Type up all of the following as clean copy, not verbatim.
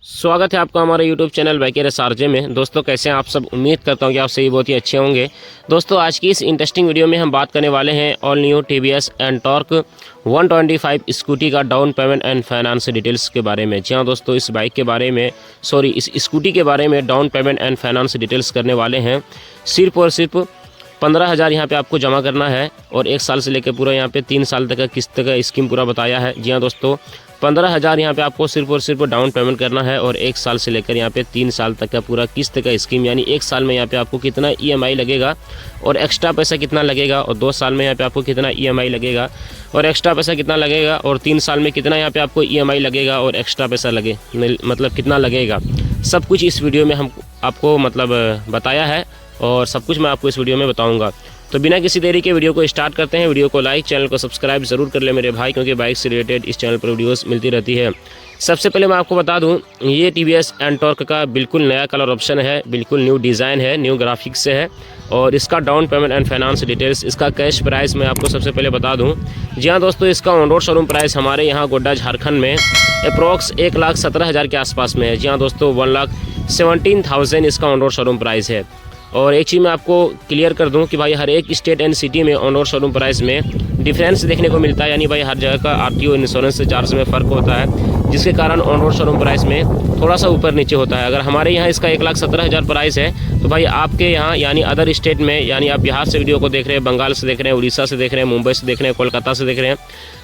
स्वागत है आपका हमारे YouTube चैनल बाइकर एसआरजे में। दोस्तों कैसे हैं आप सब? उम्मीद करता हूं कि आप सभी बहुत ही अच्छे होंगे। दोस्तों आज की इस इंटरेस्टिंग वीडियो में हम बात करने वाले हैं all new TVS Ntorq 125 Scooty का down payment and finance details के बारे में। जी हाँ दोस्तों, इस बाइक के बारे में इस स्कूटी के बारे में down payment and finance details करने वाले हैं। सिर्फ और सिर्फ 15,000 यहाँ पे आपको जमा करना है और 1 साल से लेकर पूरा यहाँ पे 3 साल तक का किस्त का स्कीम पूरा बताया है। जी हाँ दोस्तों, 15,000 यहाँ पे आपको सिर्फ और सिर्फ डाउन पेमेंट करना है और 1 साल से लेकर यहाँ पे 3 साल तक का पूरा किस्त का स्कीम, यानी 1 साल में यहाँ पे आपको कितना EMI लगेगा और एक्स्ट्रा पैसा कितना लगेगा, और 2 साल में यहाँ पे आपको कितना EMI लगेगा और एक्स्ट्रा पैसा कितना लगेगा, और 3 साल में कितना यहाँ पे आपको EMI लगेगा और एक्स्ट्रा पैसा मतलब कितना लगेगा, सब कुछ इस वीडियो में हम आपको बताया है और सब कुछ मैं आपको इस वीडियो में बताऊंगा। तो बिना किसी देरी के वीडियो को स्टार्ट करते हैं। वीडियो को लाइक, चैनल को सब्सक्राइब ज़रूर कर ले मेरे भाई, क्योंकि बाइक से रिलेटेड इस चैनल पर वीडियोस मिलती रहती है। सबसे पहले मैं आपको बता दूं, ये TVS एंटॉर्क का बिल्कुल नया कलर ऑप्शन है, बिल्कुल न्यू डिज़ाइन है, न्यू ग्राफिक्स से है। और इसका down payment and finance details, इसका कैश प्राइस मैं आपको सबसे पहले बता दूँ। जी हाँ दोस्तों, इसका ऑन रोड शोरूम प्राइस हमारे यहाँ गोड्डा झारखंड में अप्रॉक्स 1,17,000 के आसपास में है। जी हाँ दोस्तों, 1,17,000 इसका ऑन रोड शोरूम प्राइस है। और एक चीज़ मैं आपको क्लियर कर दूं कि भाई हर एक स्टेट एंड सिटी में ऑन रोड शोरूम प्राइस में डिफरेंस देखने को मिलता है, यानी भाई हर जगह का RTO इंश्योरेंस चार्ज में फ़र्क होता है, जिसके कारण ऑन रोड शोरूम प्राइस में थोड़ा सा ऊपर नीचे होता है। अगर हमारे यहाँ इसका 1,17,000 प्राइस है, तो भाई आपके यहाँ यानी अदर स्टेट में, यानी आप बिहार से वीडियो को देख रहे हैं, बंगाल से देख रहे हैं, उड़ीसा से देख रहे हैं, मुंबई से देख रहे हैं, कोलकाता से देख रहे हैं,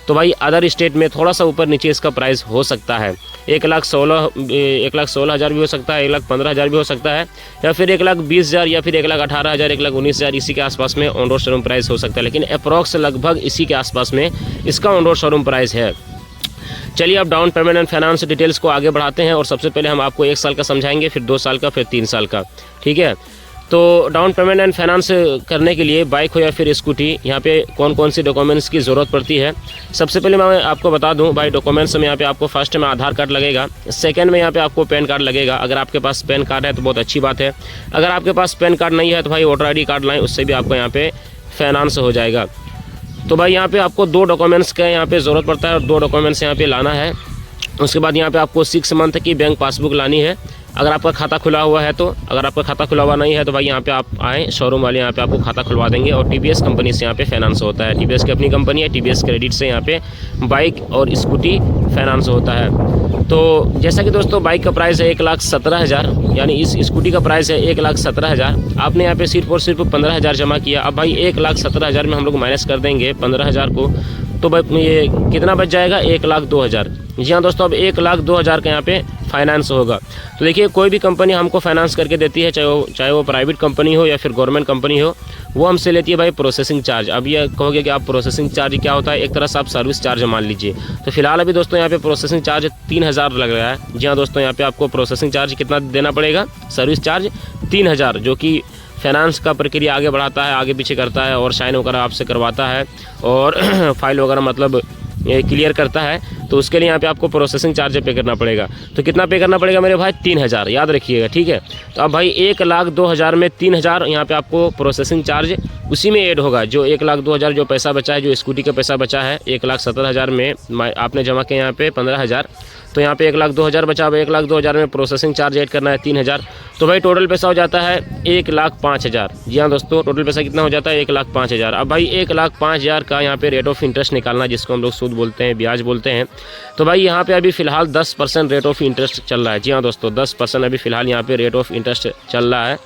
तो भाई अदर स्टेट में थोड़ा सा ऊपर नीचे इसका प्राइस हो सकता है। 1,16,000 भी हो सकता है, 1,15,000 भी हो सकता है, या फिर 1,20,000 या फिर 1,18,000, 1,19,000 इसी के आसपास में ऑन रोड शोरूम प्राइस हो सकता है। लेकिन अप्रॉक्स लगभग इसी के आसपास में इसका ऑन रोड शोरूम प्राइस है। चलिए अब down payment and finance details को आगे बढ़ाते हैं और सबसे पहले हम आपको 1 साल का समझाएंगे, फिर 2 साल का, फिर 3 साल का। ठीक है, तो डाउन पेमेंट एंड फाइनेंस करने के लिए बाइक हो या फिर स्कूटी, यहाँ पे कौन कौन सी डॉक्यूमेंट्स की ज़रूरत पड़ती है। सबसे पहले मैं आपको बता दूं भाई, डॉक्यूमेंट्स में यहाँ पे आपको फर्स्ट में आधार कार्ड लगेगा, सेकंड में यहाँ पे आपको पैन कार्ड लगेगा। अगर आपके पास पैन कार्ड है तो बहुत अच्छी बात है, अगर आपके पास पैन कार्ड नहीं है तो भाई वोटर ID कार्ड लाएँ, उससे भी आपको यहाँ पे फाइनेंस हो जाएगा। तो भाई यहाँ पे आपको 2 डॉक्यूमेंट्स का यहाँ पे ज़रूरत पड़ता है और 2 डॉक्यूमेंट्स यहाँ पे लाना है। उसके बाद यहाँ पे आपको 6 मंथ की बैंक पासबुक लानी है, अगर आपका खाता खुला हुआ है तो। अगर आपका खाता खुला हुआ नहीं है तो भाई यहाँ पे आप आएँ, शोरूम वाले यहाँ पे आपको खाता खुलवा देंगे। और TVS कंपनी से यहाँ पे फाइनेंस होता है, TVS की अपनी कंपनी है, TVS क्रेडिट से यहाँ पे बाइक और स्कूटी फाइनेंस होता है। तो जैसा कि दोस्तों बाइक का प्राइस है 1,17,000, यानी इस स्कूटी का प्राइस है 1,17,000। आपने यहाँ पे सिर्फ और सिर्फ 15,000 जमा किया। अब भाई 1,17,000 में हम लोग माइनस कर देंगे 15,000 को, तो भाई ये कितना बच जाएगा? 1,02,000। जी हाँ दोस्तों, अब 1,02,000 का यहाँ पे फाइनेंस होगा। तो देखिए, कोई भी कंपनी हमको फाइनेंस करके देती है, चाहे वो प्राइवेट कंपनी हो या फिर गवर्नमेंट कंपनी हो, वो हमसे लेती है भाई प्रोसेसिंग चार्ज। अब ये कहोगे कि आप प्रोसेसिंग चार्ज क्या होता है? एक तरह से आप सर्विस चार्ज मान लीजिए। तो फिलहाल अभी दोस्तों यहाँ पे प्रोसेसिंग चार्ज 3,000 लग रहा है। जी हाँ दोस्तों, यहाँ पे आपको प्रोसेसिंग चार्ज कितना देना पड़ेगा? सर्विस चार्ज 3,000, जो कि फाइनेंस का प्रक्रिया आगे बढ़ाता है, आगे पीछे करता है और साइन वगैरह आपसे करवाता है और फाइल वगैरह ये क्लियर करता है। तो उसके लिए यहाँ पे आपको प्रोसेसिंग चार्ज पे करना पड़ेगा। तो कितना पे करना पड़ेगा मेरे भाई? 3,000, याद रखिएगा। ठीक है, तो अब भाई 1,02,000 में 3,000 यहाँ पे आपको प्रोसेसिंग चार्ज उसी में ऐड होगा। जो 1,02,000 जो पैसा बचा है, जो स्कूटी का पैसा बचा है, 1,17,000 में आपने जमा किया यहाँ पे 15,000, तो यहाँ पे 1,02,000 बचा। अब 1,02,000 में प्रोसेसिंग चार्ज ऐड करना है 3,000, तो भाई टोटल पैसा हो जाता है 1,05,000। जी हाँ दोस्तों, टोटल पैसा कितना हो जाता है? 1,05,000। अब भाई 1,05,000 का यहाँ पे रेट ऑफ इंटरेस्ट निकालना, जिसको हम लोग सूद बोलते हैं, ब्याज बोलते हैं। तो भाई यहाँ पे अभी फ़िलहाल 10% रेट ऑफ इंटरेस्ट चल रहा है। जी हाँ दोस्तों, 10% अभी फ़िलहाल यहाँ पे रेट ऑफ इंटरेस्ट चल रहा है।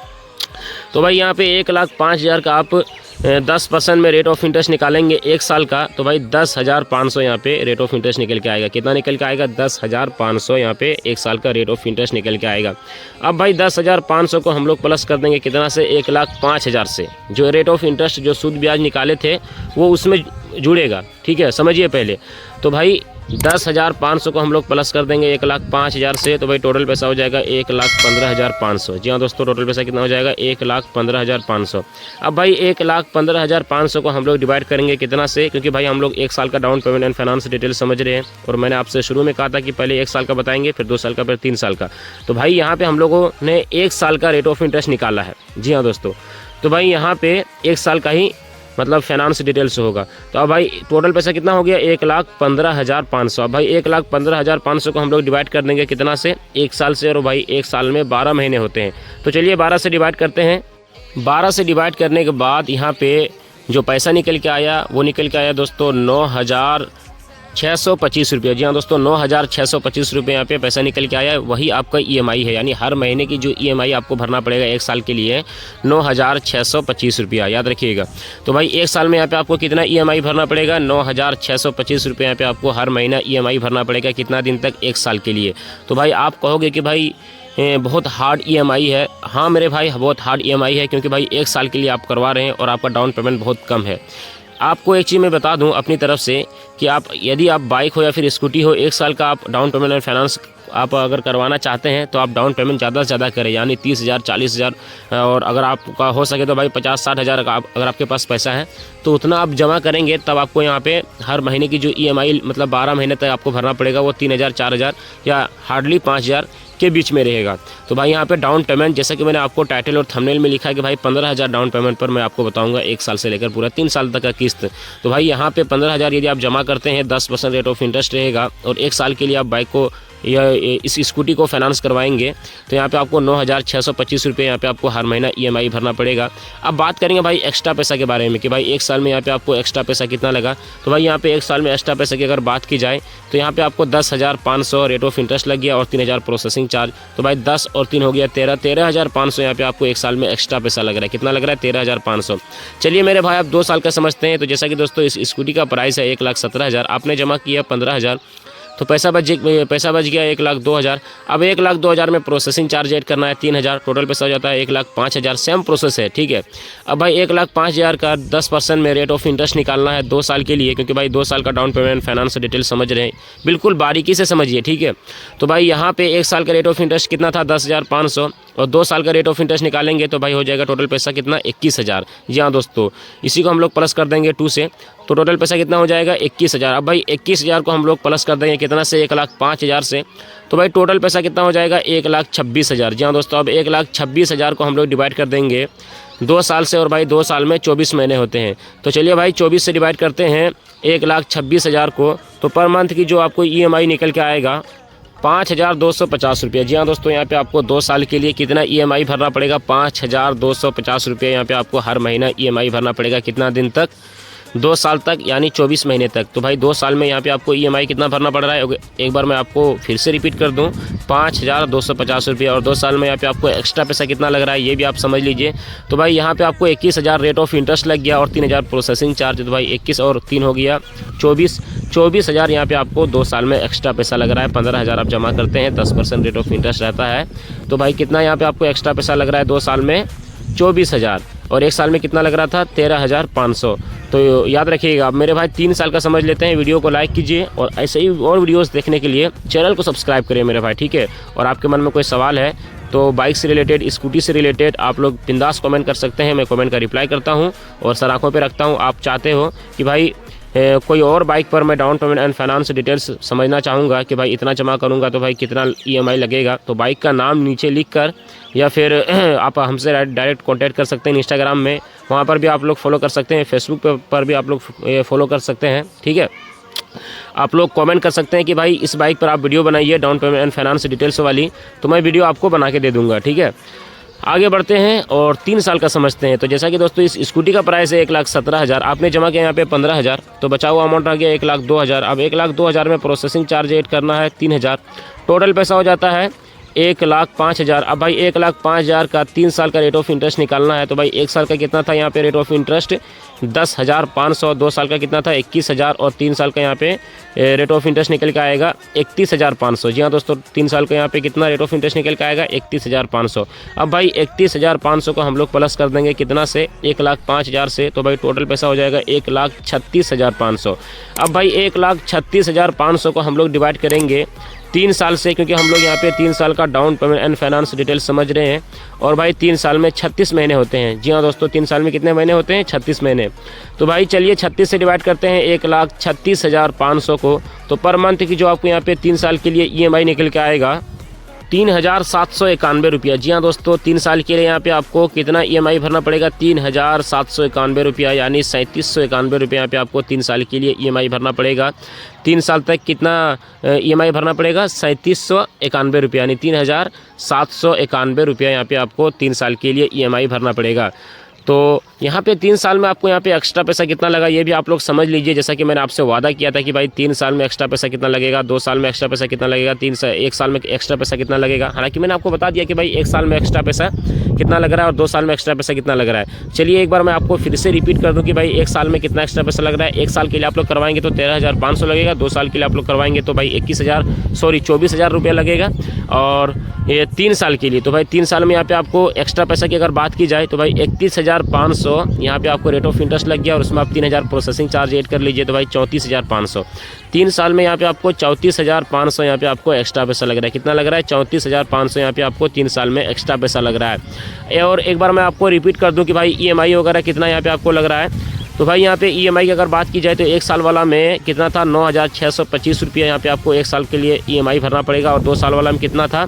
तो भाई यहाँ पे 1,05,000 का आप 10% में रेट ऑफ इंटरेस्ट निकालेंगे 1 साल का, तो भाई 10,500 यहाँ पे रेट ऑफ इंटरेस्ट निकल के आएगा। कितना निकल के आएगा? 10,500 यहाँ पे 1 साल का रेट ऑफ इंटरेस्ट निकल के आएगा। अब भाई 10,500 को हम लोग प्लस कर देंगे कितना से? 1,05,000 से। जो रेट ऑफ इंटरेस्ट जो सूद ब्याज निकाले थे वो उसमें जुड़ेगा। ठीक है, समझिए पहले। तो भाई 10,500 को हम लोग प्लस कर देंगे 1,05,000 से, तो भाई टोटल पैसा हो जाएगा 1,15,500। जी हाँ दोस्तों, टोटल पैसा कितना हो जाएगा? 1,15,500। अब भाई 1,15,500 को हम लोग डिवाइड करेंगे कितना से? क्योंकि भाई हम लोग 1 साल का down payment and finance detail समझ रहे हैं, और मैंने आपसे शुरू में कहा था कि पहले 1 साल का बताएंगे, फिर 2 साल का, फिर 3 साल का। तो भाई यहाँ पे हम लोगों ने 1 साल का रेट ऑफ इंटरेस्ट निकाला है। जी हाँ दोस्तों, तो भाई यहाँ पे 1 साल का ही मतलब फाइनेंस डिटेल से होगा। तो अब भाई टोटल पैसा कितना हो गया 1,15,500। अब भाई 1,15,500 को हम लोग डिवाइड कर देंगे कितना से 1 साल से, और भाई 1 साल में 12 महीने होते हैं। तो चलिए 12 से डिवाइड करते हैं। 12 से डिवाइड करने के बाद यहाँ पे जो पैसा निकल के आया वो निकल के आया दोस्तों 9,625 रुपये। जी हाँ दोस्तों 9,625 रुपये यहाँ पे पैसा निकल के आया। वही आपका EMI है, यानी हर महीने की जो EMI आपको भरना पड़ेगा 1 साल के लिए 9,625 रुपया, याद रखिएगा। तो भाई 1 साल में यहाँ पे आपको कितना EMI भरना पड़ेगा 9,625 रुपये यहाँ पे आपको हर महीना EMI भरना पड़ेगा। कितना दिन तक 1 साल के लिए। तो भाई आप कहोगे कि भाई बहुत हार्ड EMI है। हाँ मेरे भाई बहुत हार्ड EMI है, क्योंकि भाई 1 साल के लिए आप करवा रहे हैं और आपका डाउन पेमेंट बहुत कम है। आपको एक चीज़ मैं बता दूं अपनी तरफ से कि आप यदि आप बाइक हो या फिर स्कूटी हो 1 साल का आप डाउन पेमेंट और फाइनेंस आप अगर करवाना चाहते हैं तो आप डाउन पेमेंट ज़्यादा से ज़्यादा करें, यानी 30,000 40,000, और अगर आपका हो सके तो भाई 50-60 हज़ार अगर आपके पास पैसा है तो उतना आप जमा करेंगे, तब आपको यहाँ पे हर महीने की जो EMI मतलब 12 महीने तक आपको भरना पड़ेगा वो 3,000 4,000 या हार्डली 5,000 के बीच में रहेगा। तो भाई यहाँ पे डाउन पेमेंट जैसा कि मैंने आपको टाइटल और थंबनेल में लिखा है कि भाई 15,000 डाउन पेमेंट पर मैं आपको बताऊंगा 1 साल से लेकर पूरा 3 साल तक का किस्त। तो भाई यहाँ पे 15,000 यदि आप जमा करते हैं 10% रेट ऑफ इंटरेस्ट रहेगा, और 1 साल के लिए आप बाइक को या इस स्कूटी को फाइनेंस करवाएंगे तो यहाँ पे आपको 9,625 रुपये यहाँ पे आपको हर महीना EMI भरना पड़ेगा। अब बात करेंगे भाई एक्स्ट्रा पैसा के बारे में कि भाई 1 साल में यहाँ पे आपको एक्स्ट्रा पैसा कितना लगा। तो भाई यहाँ पे 1 साल में एक्स्ट्रा पैसा की अगर बात की जाए तो यहाँ पे आपको 10,500 रेट ऑफ इंटरेस्ट लग गया और 3,000 प्रोसेसिंग चार्ज। तो भाई 10 और 3 हो गया 13,500 यहाँ पे आपको 1 साल में एक्स्ट्रा पैसा लग रहा है। कितना लग रहा है 13,500। चलिए मेरे भाई आप 2 साल का समझते हैं। तो जैसा कि दोस्तों इस स्कूटी का प्राइस है 1,17,000, आपने जमा किया 15,000, तो पैसा बच गया 1,02,000। अब 1,02,000 में प्रोसेसिंग चार्ज ऐड करना है 3,000, टोटल पैसा हो जाता है 1,05,000। सेम प्रोसेस है, ठीक है। अब भाई 1,05,000 का 10% में रेट ऑफ इंटरेस्ट निकालना है 2 साल के लिए, क्योंकि भाई 2 साल का डाउन पेमेंट फाइनेंस डिटेल समझ रहे हैं, बिल्कुल बारीकी से समझिए, ठीक है। तो भाई यहाँ पे 1 साल का रेट ऑफ इंटरेस्ट कितना था 10,500, और 2 साल का रेट ऑफ इंटरेस्ट निकालेंगे तो भाई हो जाएगा टोटल पैसा कितना 21,000। जी हाँ दोस्तों, इसी को हम लोग प्लस कर देंगे 2 से, तो टोटल पैसा कितना हो जाएगा 21,000। अब भाई 21,000 को हम लोग प्लस कर देंगे कितना से 1,05,000 से, तो भाई टोटल पैसा कितना हो जाएगा 1,26,000। जी हाँ दोस्तों, अब 1,26,000 को हम लोग डिवाइड कर देंगे 2 साल से, और भाई 2 साल में 24 महीने होते हैं। तो चलिए भाई 24 से डिवाइड करते हैं 1,26,000 को, तो पर मंथ की जो आपको EMI निकल के आएगा 5,250 रुपये। जी हाँ दोस्तों, यहाँ पे आपको 2 साल के लिए कितना EMI भरना पड़ेगा 5,250 रुपये। यहाँ पे आपको हर महीना EMI भरना पड़ेगा कितना दिन तक 2 साल तक, यानी 24 महीने तक। तो भाई 2 साल में यहाँ पे आपको EMI कितना भरना पड़ रहा है, एक बार मैं आपको फिर से रिपीट कर दूँ 5,250 रुपये, और 2 साल में यहाँ पे आपको एक्स्ट्रा पैसा कितना लग रहा है ये भी आप समझ लीजिए। तो भाई यहाँ पे आपको 21,000 रेट ऑफ इंटरेस्ट लग गया और 3,000 प्रोसेसिंग चार्ज। तो भाई 21 और 3 हो गया 24,000 यहाँ पे आपको 2 साल में एक्स्ट्रा पैसा लग रहा है। 15,000 आप जमा करते हैं, 10% रेट ऑफ इंटरेस्ट रहता है। तो भाई कितना यहाँ पे आपको एक्स्ट्रा पैसा लग रहा है 2 साल में 24,000, और 1 साल में कितना लग रहा था 13,500। तो याद रखिएगा। अब मेरे भाई 3 साल का समझ लेते हैं। वीडियो को लाइक कीजिए और ऐसे ही और वीडियोस देखने के लिए चैनल को सब्सक्राइब करिए मेरे भाई, ठीक है। और आपके मन में कोई सवाल है तो बाइक से रिलेटेड, स्कूटी से रिलेटेड आप लोग बिंदास कमेंट कर सकते हैं, मैं कमेंट का रिप्लाई करता हूँ और सर आँखों पर रखता हूँ। आप चाहते हो कि भाई कोई और बाइक पर मैं down payment and finance details समझना चाहूँगा कि भाई इतना जमा करूँगा तो भाई कितना EMI लगेगा, तो बाइक का नाम नीचे लिख कर या फिर आप हमसे डायरेक्ट कांटेक्ट कर सकते हैं इंस्टाग्राम में, वहाँ पर भी आप लोग फॉलो कर सकते हैं, फेसबुक पर भी आप लोग फॉलो कर सकते हैं, ठीक है। आप लोग कमेंट कर सकते हैं कि भाई इस बाइक पर आप वीडियो बनाइए down payment and finance details वाली, तो मैं वीडियो आपको बना के दे दूँगा, ठीक है। आगे बढ़ते हैं और 3 साल का समझते हैं। तो जैसा कि दोस्तों इस स्कूटी का प्राइस है 1,17,000, आपने जमा किया यहाँ पे 15,000, तो बचा हुआ अमाउंट आ गया 1,02,000। अब 1,02,000 में प्रोसेसिंग चार्ज ऐड करना है 3,000, टोटल पैसा हो जाता है 1,05,000। अब भाई 1,05,000 का 3 साल का रेट ऑफ इंटरेस्ट निकालना है। तो भाई 1 साल का कितना था यहाँ पे रेट ऑफ इंटरेस्ट 10,500, 2 साल का कितना था 21,000, और 3 साल का यहाँ पे रेट ऑफ इंटरेस्ट निकल के आएगा 31,500। जी हाँ दोस्तों, 3 साल का यहाँ पे कितना रेट ऑफ इंटरेस्ट निकल के आएगा 31,500। अब भाई 31,500 को हम लोग प्लस कर देंगे कितना से 1,05,000 से, तो भाई टोटल पैसा हो जाएगा 1,36,500। अब भाई 1,36,500 को हम लोग डिवाइड करेंगे 3 साल से, क्योंकि हम लोग यहाँ पे 3 साल का down payment and finance detail समझ रहे हैं। और भाई 3 साल में 36 महीने होते हैं। जी हाँ दोस्तों, 3 साल में कितने महीने होते हैं 36 महीने। तो भाई चलिए 36 से डिवाइड करते हैं 1,36,500 को, तो पर मंथ की जो आपको यहाँ पे 3 साल के लिए EMI निकल के आएगा 3,791 रुपया। जी हाँ दोस्तों, 3 साल के लिए यहाँ पे आपको कितना EMI भरना पड़ेगा? 3,791 रुपया, यानी 3791 रुपये यहाँ पे आपको 3 साल के लिए EMI भरना पड़ेगा। 3 साल तक कितना EMI भरना पड़ेगा? 3791 रुपया, यानी 3,791 रुपया यहाँ पे आपको 3 साल के लिए EMI भरना पड़ेगा। तो यहाँ पे 3 साल में आपको यहाँ पे एक्स्ट्रा पैसा कितना लगा ये भी आप लोग समझ लीजिए। जैसा कि मैंने आपसे वादा किया था कि भाई 3 साल में एक्स्ट्रा पैसा कितना लगेगा, 2 साल में एक्स्ट्रा पैसा कितना लगेगा, 1 साल में एक्स्ट्रा पैसा कितना लगेगा। हालांकि मैंने आपको बता दिया कि भाई 1 साल में एक्स्ट्रा पैसा कितना लग रहा है और 2 साल में एक्स्ट्रा पैसा कितना लग रहा है। चलिए एक बार मैं आपको फिर से रिपीट कर दूँ कि भाई 1 साल में कितना एक्स्ट्रा पैसा लग रहा है। 1 साल के लिए आप लोग करवाएंगे तो 13,500 लगेगा, 2 साल के लिए आप लोग करवाएंगे तो भाई 24,000 रुपया लगेगा। और ये 3 साल के लिए तो भाई 3 साल में यहाँ पे आपको एक्स्ट्रा पैसा की अगर बात की जाए तो भाई 31,500 यहाँ पे आपको रेट ऑफ इंटरेस्ट लग गया और उसमें आप 3,000 प्रोसेसिंग चार्ज ऐड कर लीजिए तो भाई 34,500। 3 साल में यहाँ पे आपको 34,500 यहाँ पे आपको एक्स्ट्रा पैसा लग रहा है। कितना लग रहा है? 34,500 यहाँ पे आपको 3 साल में एक्स्ट्रा पैसा लग रहा है। और एक बार मैं आपको रिपीट कर दूँ कि भाई EMI वगैरह कितना यहाँ पे आपको लग रहा है। तो भाई यहाँ पे EMI की अगर बात की जाए तो 1 साल वाला में कितना था? 9,625 रुपये यहाँ पे आपको 1 साल के लिए EMI भरना पड़ेगा। और 2 साल वाला में कितना था?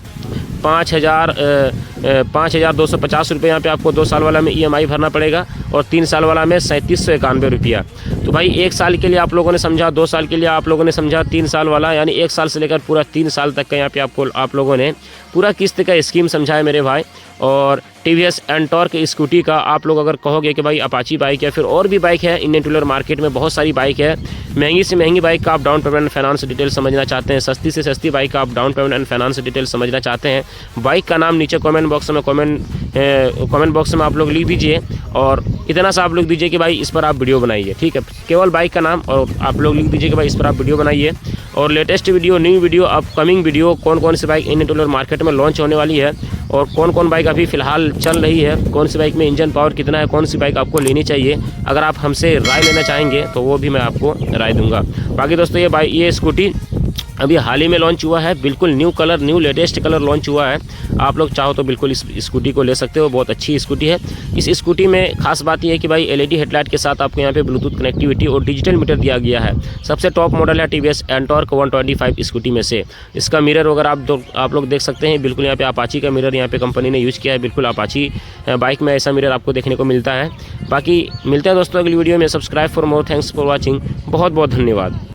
5,250 रुपये यहाँ पे आपको 2 साल वाला में EMI भरना पड़ेगा। और 3 साल वाला में 3791 रुपया। तो भाई 1 साल के लिए आप लोगों ने समझा, 2 साल के लिए आप लोगों ने समझा, 3 साल वाला यानी 1 साल से लेकर पूरा 3 साल तक का यहाँ पे आपको आप लोगों ने पूरा किस्त का स्कीम समझा है मेरे भाई। और TVS एंटॉर्क स्कूटी का आप लोग अगर कहोगे कि भाई अपाची बाइक है, फिर और भी बाइक है इंडियन टू व्हीलर मार्केट में बहुत सारी बाइक है। महंगी से महंगी बाइक का आप down payment and finance detail समझना चाहते हैं, सस्ती से सस्ती बाइक का आप down payment and finance detail समझना चाहते हैं, बाइक का नाम नीचे कमेंट बॉक्स में आप लोग लिख दीजिए और इतना सा आप लोग दीजिए कि भाई इस पर आप वीडियो बनाइए। ठीक है, केवल बाइक का नाम और आप लोग लिख दीजिए कि भाई इस पर आप वीडियो बनाइए। और latest video, new video, upcoming video, कौन कौन सी bike Indian two wheeler market में लॉन्च होने वाली है और कौन कौन बाइक अभी फ़िलहाल चल रही है, कौन सी बाइक में इंजन पावर कितना है, कौन सी बाइक आपको लेनी चाहिए, अगर आप हमसे राय लेना चाहेंगे तो वो भी मैं आपको राय दूंगा। बाकी दोस्तों ये स्कूटी अभी हाल ही में लॉन्च हुआ है, बिल्कुल new colour, new latest colour launch हुआ है। आप लोग चाहो तो बिल्कुल इस स्कूटी को ले सकते हो, बहुत अच्छी स्कूटी है। इस स्कूटी में खास बात यह है कि भाई LED हेडलाइट के साथ आपको यहाँ पे ब्लूटूथ कनेक्टिविटी और डिजिटल मीटर दिया गया है। सबसे टॉप मॉडल है TVS एंटॉर्क 125 स्कूटी में से। इसका मिरर वगैरह आप लोग देख सकते हैं, बिल्कुल यहाँ पे अपाची का मिरर यहाँ पे कंपनी ने यूज़ किया है। बिल्कुल अपाची बाइक में ऐसा मिरर आपको देखने को मिलता है। बाकी मिलते हैं दोस्तों अगली वीडियो में। Subscribe for more, thanks for watching, बहुत बहुत धन्यवाद।